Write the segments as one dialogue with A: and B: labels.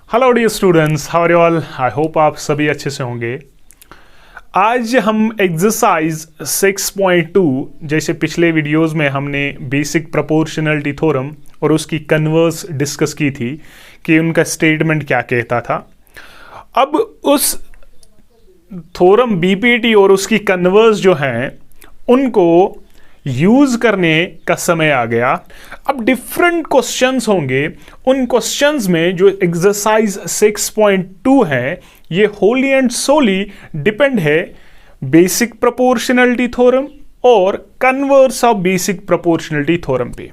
A: Hello dear students, how are you all. I hope आप सभी अच्छे से होंगे। आज हम एक्सरसाइज 6.2 जैसे पिछले वीडियोस में हमने बेसिक प्रोपोर्शनलिटी थ्योरम और उसकी कन्वर्स डिस्कस की थी कि उनका स्टेटमेंट क्या कहता था। अब उस थ्योरम बीपीटी और उसकी कन्वर्स जो हैं उनको यूज करने का समय आ गया। अब डिफरेंट क्वेश्चंस होंगे, उन क्वेश्चंस में जो एक्सरसाइज 6.2 है ये होली एंड सोली डिपेंड है बेसिक प्रोपोर्शनलिटी थ्योरम और converse of basic proportionality theorem पे।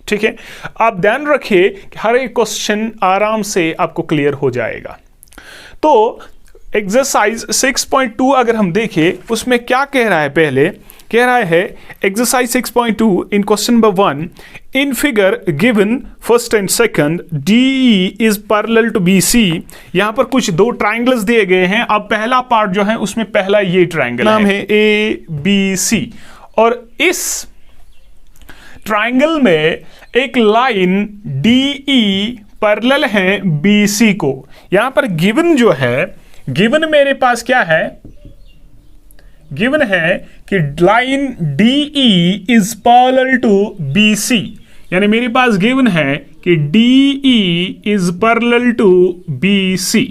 A: ठीक है, आप ध्यान रखिए कि हर एक क्वेश्चन आराम से आपको क्लियर हो जाएगा। तो एक्सरसाइज 6.2 अगर हम देखें उसमें क्या कह रहा है, पहले कह रहा है exercise 6.2 in question number 1 in figure given first and second DE is parallel to BC। यहां पर कुछ दो ट्राइंगल्स दिए गए हैं। अब पहला पार्ट जो है उसमें पहला ये ट्राइंगल नाम है ABC और इस ट्राइंगल में एक लाइन DE पैरेलल है BC को। यहां पर गिवन जो है, गिवन मेरे पास क्या है, गिवन है कि line DE is parallel to BC, यानी मेरे पास गिवन है कि DE is parallel to BC।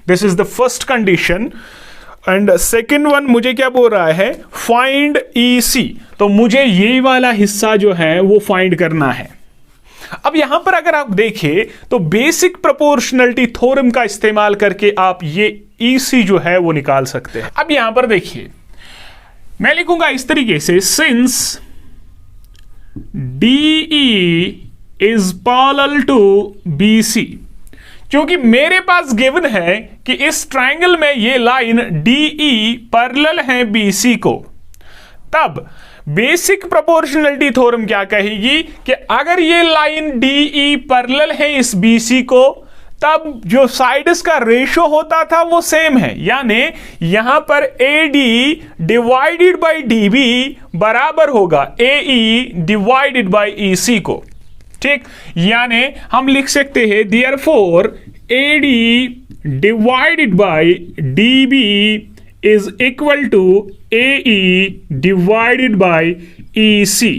A: This is the first condition. And second one मुझे क्या बोल रहा है, फाइंड EC। तो मुझे ये वाला हिस्सा जो है वो फाइंड करना है। अब यहां पर अगर आप देखें तो बेसिक प्रोपोर्शनलिटी थ्योरम का इस्तेमाल करके आप ये EC जो है वो निकाल सकते हैं। अब यहां पर देखिए मैं लिखूंगा इस तरीके से, since DE is parallel to BC। क्योंकि मेरे पास गिवन है कि इस ट्राइंगल में ये लाइन DE पैरेलल है BC को, तब बेसिक प्रोपोर्शनलिटी थ्योरम क्या कहेगी कि अगर ये लाइन DE पैरेलल है इस BC को, तब जो साइड्स का रेशो होता था वो सेम है, यानी यहां पर AD डिवाइडेड बाय DB बराबर होगा AE डिवाइडेड बाय EC को। ठीक, यानी हम लिख सकते हैं therefore AD divided by DB is equal to AE divided by EC।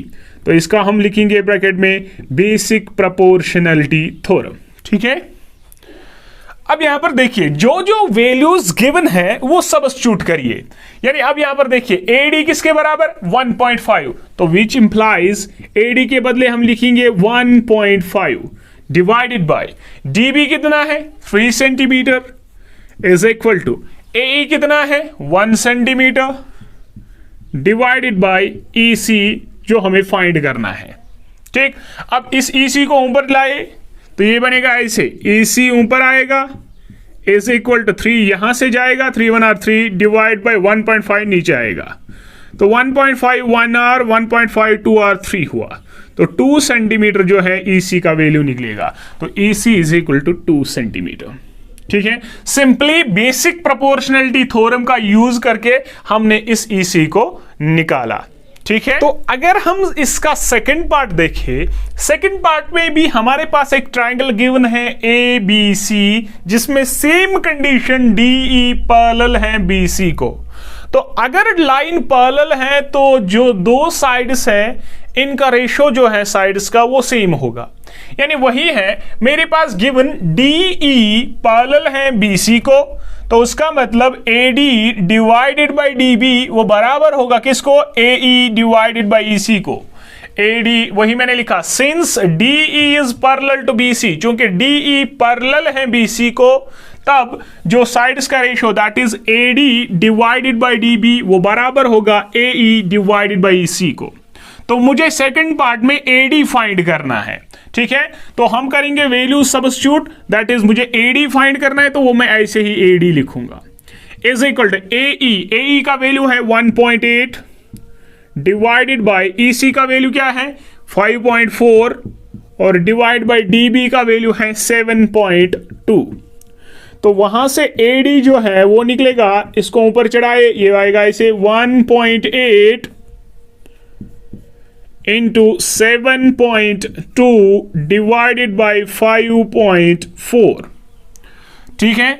A: तो इसका हम लिखेंगे ब्रैकेट में बेसिक प्रोपोर्शनलिटी थ्योरम। ठीक है, अब यहां पर देखिए जो जो वैल्यूज गिवन है वो सब्स्टिट्यूट करिए। यानी अब यहां पर देखिए AD किसके बराबर 1.5, तो विच इंप्लाइज AD के बदले हम लिखेंगे 1.5 डिवाइडेड बाय DB कितना है 3 centimetre is equal to AE कितना है 1 सेंटीमीटर डिवाइडेड बाय EC जो हमें फाइंड करना है। ठीक, अब इस EC को ऊपर लाए तो ये बनेगा ऐसे, EC ऊपर आएगा इज इक्वल टू 3 यहां से जाएगा, 3 1 और 3 डिवाइड बाय 1.5 नीचे आएगा, तो 1.5 1 और 1.5 2 और 3 हुआ, तो 2 सेंटीमीटर जो है EC का वैल्यू निकलेगा। तो EC is equal to 2 centimetre. ठीक है, सिंपली बेसिक प्रोपोर्शनलिटी थ्योरम का यूज करके हमने इस EC को निकाला। ठीक है, तो अगर हम इसका सेकंड पार्ट देखें, सेकंड पार्ट में भी हमारे पास एक ट्राइंगल गिवन है ABC जिसमें सेम कंडीशन DE पैरेलल है BC को। तो अगर लाइन पैरेलल है तो जो दो साइड्स है इनका रेशो जो है साइड्स का वो सेम होगा, यानी वही है मेरे पास गिवन DE पैरेलल है BC को, तो उसका मतलब AD डिवाइडेड बाय DB वो बराबर होगा किसको, AE डिवाइडेड बाय EC को। AD वही मैंने लिखा, since DE is parallel to BC, क्योंकि DE पैरेलल है BC को, तब जो साइड्स का ratio that is AD divided by DB वो बराबर होगा AE डिवाइडेड बाय EC को। तो मुझे सेकंड पार्ट में AD फाइंड करना है। ठीक है, तो हम करेंगे वैल्यू सब्स्टिट्यूट, दैट इज मुझे AD फाइंड करना है तो वो मैं ऐसे ही AD लिखूंगा इज इक्वल टू AE का वैल्यू है 1.8 डिवाइडेड बाय EC का वैल्यू क्या है 5.4 और डिवाइड बाय DB का वैल्यू है 7.2। तो वहां से AD जो है वो निकलेगा, इसको ऊपर चढ़ाए ये आएगा ऐसे 1.8 into 7.2 divided by 5.4 ठीक है,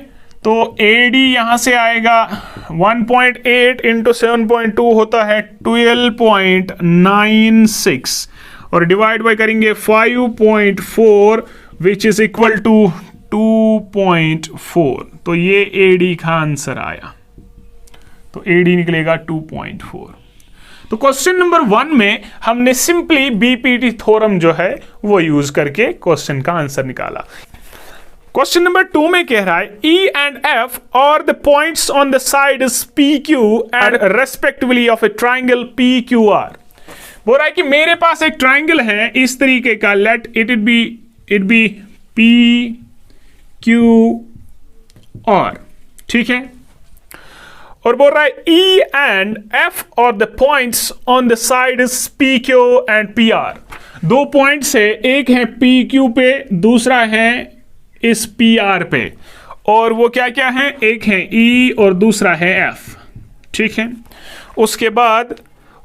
A: तो AD यहां से आएगा 1.8 इंटू 7.2 होता है 12.96 और डिवाइड बाय करेंगे 5.4 विच इज इक्वल टू 2.4। तो ये AD का आंसर आया, तो AD निकलेगा 2.4। तो क्वेश्चन नंबर 1 में हमने सिंपली BPT थ्योरम जो है वो यूज करके क्वेश्चन का आंसर निकाला। क्वेश्चन नंबर 2 में कह रहा है E and F are the points on the sides PQ and respectively of a triangle PQR। बोल रहा है कि मेरे पास एक ट्राइंगल है इस तरीके का, लेट इट बी PQR, ठीक है, और बोल रहा है E and F are the points on the sides PQ and PR। दो पॉइंट्स है, एक है PQ पे, दूसरा है इस PR पे, और वो क्या क्या है, एक है E और दूसरा है F, ठीक है। उसके बाद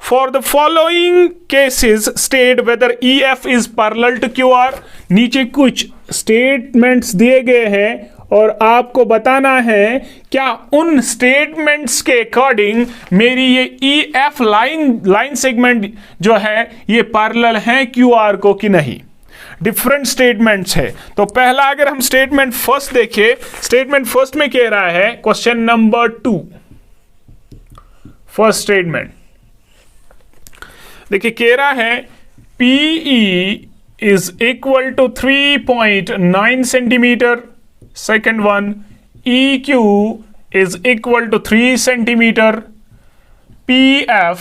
A: for the following cases state whether EF is parallel to QR। नीचे कुछ स्टेटमेंट्स दिए गए हैं और आपको बताना है क्या उन स्टेटमेंट्स के अकॉर्डिंग मेरी ये EF लाइन सेगमेंट जो है ये पैरेलल है QR को कि नहीं। डिफरेंट स्टेटमेंट्स है, तो पहला अगर हम स्टेटमेंट फर्स्ट देखें, स्टेटमेंट फर्स्ट में कह रहा है क्वेश्चन नंबर 2, फर्स्ट स्टेटमेंट देखिए कह रहा है PE is equal to 3.9 centimetre. Second one EQ is equal to 3 centimetre. PF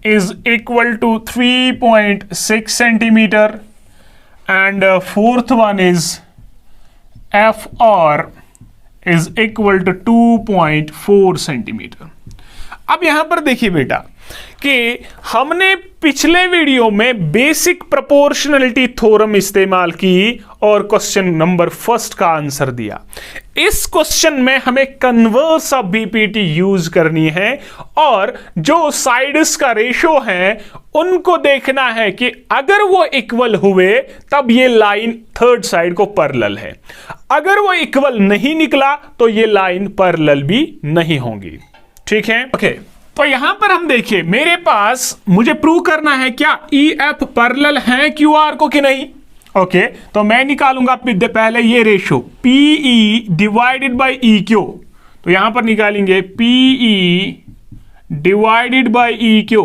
A: is equal to 3.6 centimetre and fourth one is FR is equal to 2.4 centimetre. अब यहां पर देखिए बेटा कि हमने पिछले वीडियो में बेसिक प्रोपोर्शनलिटी थ्योरम इस्तेमाल की और क्वेश्चन नंबर फर्स्ट का आंसर दिया। इस क्वेश्चन में हमें कन्वर्स ऑफ बीपीटी यूज करनी है और जो साइड्स का रेशो है उनको देखना है कि अगर वो इक्वल हुए तब ये लाइन थर्ड साइड को पैरेलल है, अगर वो इक्वल नहीं निकला तो ये लाइन पैरेलल भी नहीं होंगी, ठीक है। ओके तो यहां पर हम देखिए मेरे पास मुझे प्रूव करना है क्या EF पैरेलल है QR को कि नहीं। ओके तो मैं निकालूंगा पहले ये ratio PE divided by EQ, तो यहां पर निकालेंगे PE डिवाइडेड बाय EQ,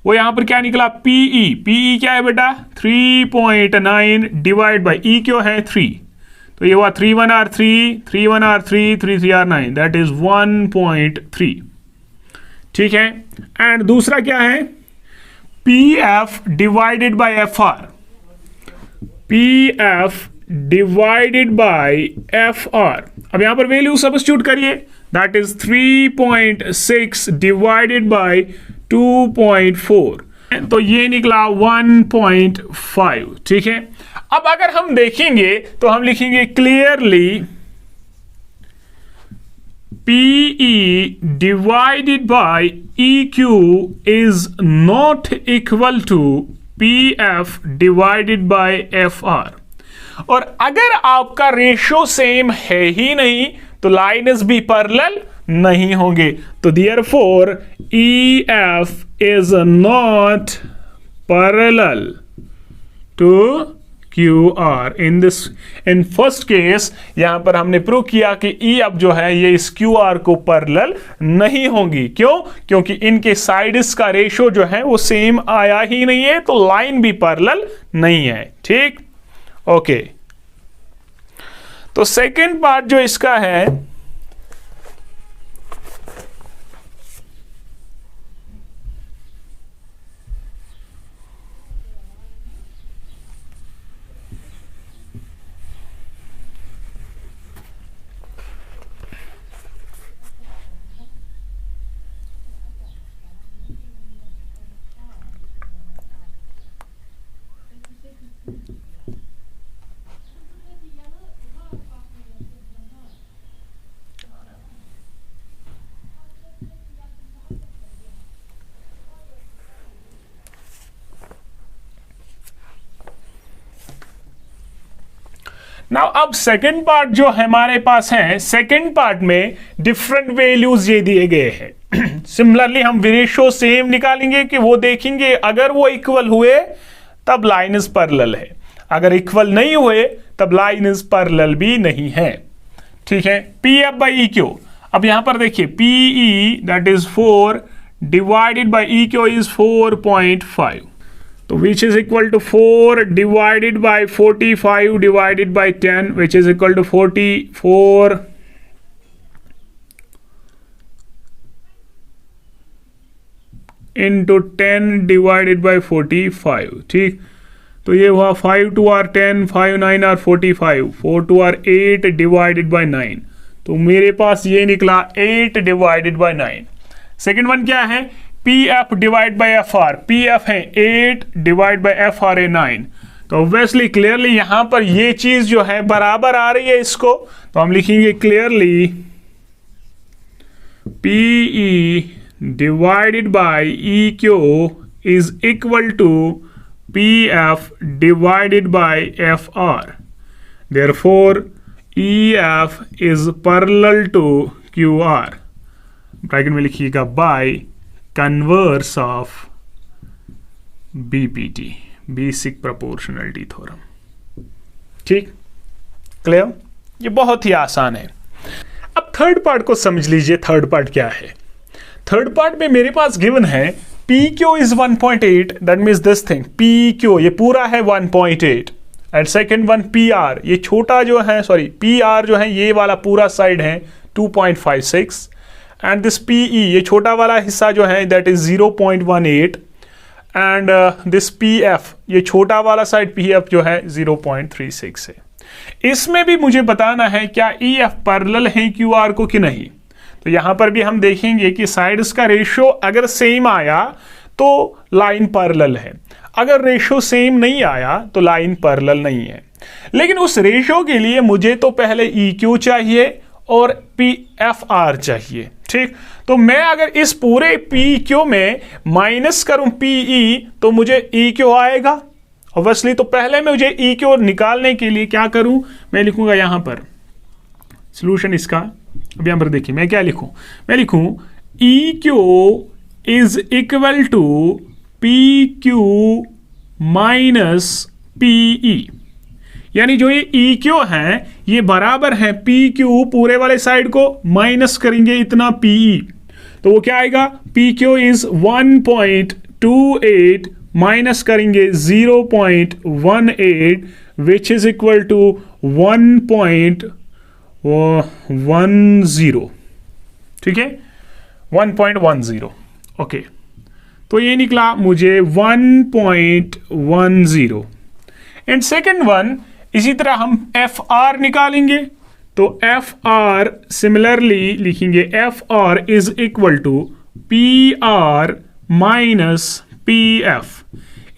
A: वो यहां पर क्या निकला PE क्या है बेटा 3.9 डिवाइड बाय EQ है 3, तो ये हुआ 3 1 R 3 3 1 R 3 3 3 R 9 that is 1.3, ठीक है। एंड दूसरा क्या है PF divided by FR, PF divided by FR। अब यहां पर वैल्यू सब्स्टिट्यूट करिए, दैट इज 3.6 डिवाइडेड बाय 2.4, तो ये निकला 1.5, ठीक है। अब अगर हम देखेंगे तो हम लिखेंगे clearly PE divided by EQ is not equal to PF divided by FR। और अगर आपका रेशो सेम है ही नहीं तो लाइन्स भी पैरेलल नहीं होंगे, तो therefore EF is not parallel to QR। In first case यहां पर हमने प्रूव किया कि EF जो है ये इस QR को पैरेलल नहीं होंगी। क्यों? क्योंकि इनके साइड्स का रेशो जो है वो सेम आया ही नहीं है, तो लाइन भी पैरेलल नहीं है, ठीक। ओके तो सेकेंड पार्ट जो इसका है नाउ अब सेकंड पार्ट जो हमारे पास है, सेकंड पार्ट में डिफरेंट वैल्यूज ये दिए गए हैं। सिमिलरली हम रेशियो सेम निकालेंगे कि वो देखेंगे अगर वो इक्वल हुए तब लाइन इज पैरेलल है, अगर इक्वल नहीं हुए तब लाइन इज पैरेलल भी नहीं है। ठीक है, P F by E Q. अब यहां पर देखिए PE that is 4 divided by E Q is 4.5, तो which is equal to 4 divided by 45 divided by 10 which is equal to 44 into 10 divided by 45। ठीक, तो ये हुआ 5 2 r 10, 5 9 r 45, 4 2 r 8 divided by 9, तो मेरे पास ये निकला 8 divided by 9। सेकेंड वन क्या है, P F divide by F are, P F है 8 डिवाइड बाई एफ आर है 9, तो ऑब्वियसली क्लियरली यहां पर ये चीज जो है बराबर आ रही है इसको, तो हम लिखेंगे clearly PE divided by E Q is equal to P F divided by F R, therefore E F is parallel to Q R, bracket में लिखिएगा by converse of BPT, basic proportionality theorem. ठीक, clear, ये बहुत ही आसान है। अब third part को समझ लीजिए, थर्ड पार्ट क्या है। थर्ड पार्ट में मेरे पास गिवन है P Q is 1.8, that means this thing P Q ये पूरा है 1.8, and second one P R ये छोटा जो है, सॉरी पी आर जो है ये वाला पूरा साइड है 2.56, एंड दिस पीई ये छोटा वाला हिस्सा जो है that is 0.18, and this PF ये छोटा वाला साइड पीएफ जो है 0.36 है। इसमें भी मुझे बताना है क्या ईएफ पैरेलल है क्यूआर को कि नहीं, तो यहां पर भी हम देखेंगे कि साइड्स का रेशियो अगर सेम आया तो लाइन पैरेलल है, अगर रेशियो सेम नहीं आया तो लाइन पैरेलल नहीं है। लेकिन उस रेशियो के लिए मुझे तो पहले ई क्यू चाहिए और पी एफ आर चाहिए। ठीक, तो मैं अगर इस पूरे पी क्यू में माइनस करूं पीई तो मुझे ई क्यू आएगा ऑब्वियसली, तो पहले मुझे ई क्यू निकालने के लिए क्या करूं, मैं लिखूंगा यहां पर सॉल्यूशन इसका। अब यहां पर देखिए मैं क्या लिखूं, मैं लिखूं E Q is equal to P Q minus PE, यानी जो ये ई क्यू है ये बराबर है पी क्यू पूरे वाले साइड को माइनस करेंगे इतना पीई, तो वो क्या आएगा पी क्यू इज 1.28 माइनस करेंगे 0.18 विच इज इक्वल टू 1.10। ठीक है, 1.10। ओके, तो ये निकला मुझे 1.10, एंड सेकेंड वन इसी तरह हम एफ आर निकालेंगे, तो एफ आर सिमिलरली लिखेंगे F R is equal to P R minus P F.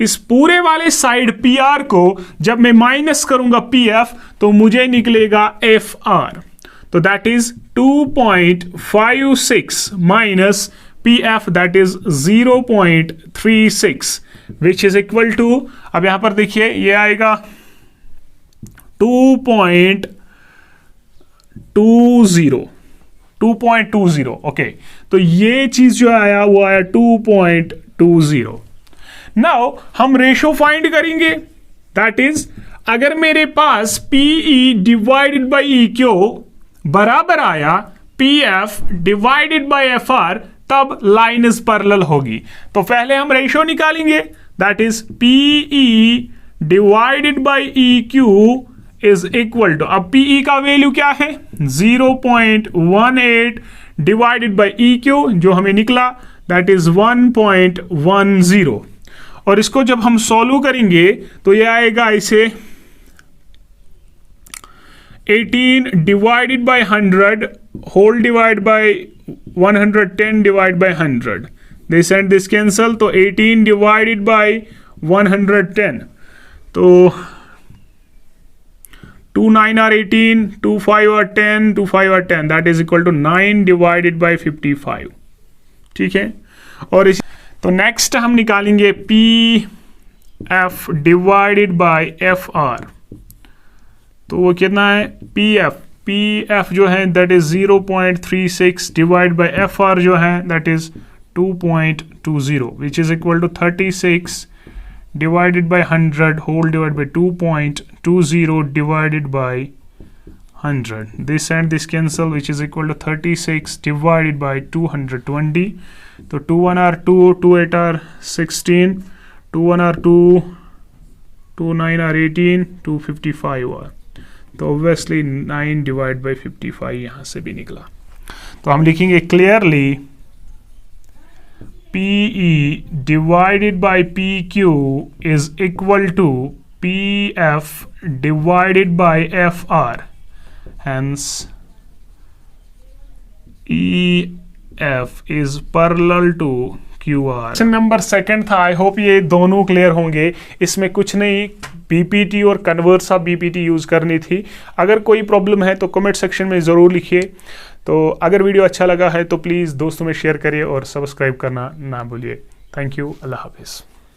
A: इस पूरे वाले साइड पी आर को जब मैं माइनस करूंगा पी एफ तो मुझे निकलेगा एफ आर, तो that is 2.56 minus P F that is 0.36 which is equal to, अब यहां पर देखिए ये आएगा 2.20। ओके, तो ये चीज जो आया वो आया 2.20। नाउ हम रेशो फाइंड करेंगे, दैट इज अगर मेरे पास PE divided by E Q बराबर आया P F divided by F R, तब लाइन इज पैरेलल होगी। तो पहले हम रेशो निकालेंगे, that is PE divided by E Q is equal to, अब पीई का वैल्यू क्या है 0.18 डिवाइडेड बाई ई क्यू जो हमें निकला दैट इज 1.10, और इसको जब हम सॉल्व करेंगे तो ये आएगा इसे 18 divided by 100 whole divide by 110 divide by 100, this and this cancel, तो 18 डिवाइडेड बाई 110, तो 2 9 are 18, 2 5 are 10, 2 5 are 10, that is equal to 9 divided by 55। ठीक है, और इस तो नेक्स्ट हम निकालेंगे P F divided by F R, तो वो कितना है पी एफ जो है that is 0.36 divide by F R जो है that is 2.20 which is equal to 36 divided by 100 whole divided by 2.20 divided by 100. This and this cancel, which is equal to 36 divided by 220. So 2 1 are 2, 2 8 are 16, 2 1 are 2, 2 9 are 18, 255 are. तो obviously 9 divided by 55 यहाँ से भी निकला. तो हम लिखेंगे clearly PE divided by PQ is equal to PF divided by FR. Hence, EF is parallel to QR. Question number second था. I hope ये दोनों क्लियर होंगे. इसमें कुछ नहीं, बीपीटी और कन्वर्स ऑफ बीपीटी यूज करनी थी. अगर कोई प्रॉब्लम है तो कमेंट सेक्शन में ज़रूर लिखिए. तो अगर वीडियो अच्छा लगा है तो प्लीज़ दोस्तों में शेयर करिए और सब्सक्राइब करना ना भूलिए. Thank you. अल्लाह हाफिज़.